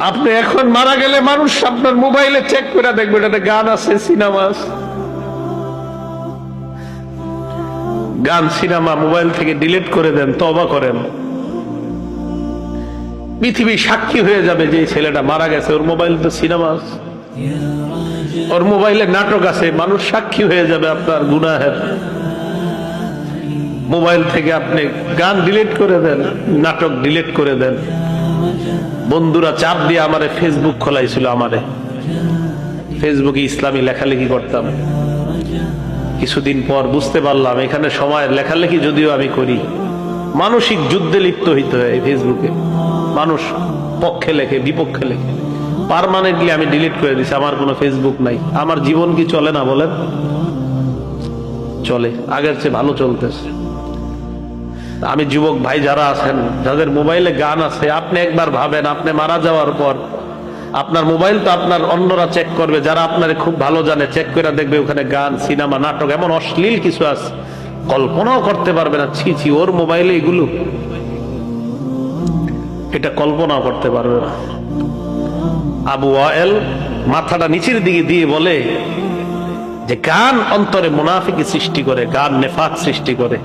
আপনি এখন মারা গেলে মানুষ আপনার মোবাইলে চেক করে দেখবে এটাতে গান আছে, সিনেমা আছে। গান সিনেমা মোবাইল থেকে ডিলিট করে দেন, তওবা করেন। পৃথিবী সাক্ষী হয়ে যাবে যে এই ছেলেটা মারা গেছে, ওর মোবাইল তো সিনেমা আছে, ওর মোবাইলে নাটক আছে, মানুষ সাক্ষী হয়ে যাবে আপনার গুনাহের। মোবাইল থেকে আপনি গান ডিলিট করে দেন, নাটক ডিলিট করে দেন। বন্ধুরা চাপ দিয়ে আমারে ফেসবুক খোলাইছিল, আমারে ফেসবুকে ইসলামী লেখালেখি করতাম। কিছুদিন পর বুঝতে পারলাম এখানে সময়ের লেখালেখি যদিও আমি করি, মানসিক যুদ্ধে লিপ্ত হইতে হয় ফেসবুকে। মানুষ পক্ষে লেখে, বিপক্ষে লেখে। পার্মানেন্টলি আমি ডিলিট করে দিছি, আমার কোনো ফেসবুক নাই। আমার জীবন কি চলে না বলেন? চলে, আগের চেয়ে ভালো চলতেছে। আমি যুবক ভাই যারা আছেন, যাদের মোবাইলে গান আছে, আপনি একবার ভাবেন আপনি মারা যাওয়ার পর আপনার মোবাইল তো আপনার অন্যরা চেক করবে, যারা আপনারে খুব ভালো জানে, চেক করে দেখবে ওখানে গান, সিনেমা, নাটক, এমন অশ্লীল কিছু আছে কল্পনাও করতে পারবে না। ছি ছি, ওর মোবাইলে এগুলো, এটা কল্পনাও করতে পারবে না। আবু ওয়াইল মাথাটা নিচের দিকে দিয়ে বলে যে গান অন্তরে মুনাফিকি সৃষ্টি করে, গান নেফাক সৃষ্টি করে।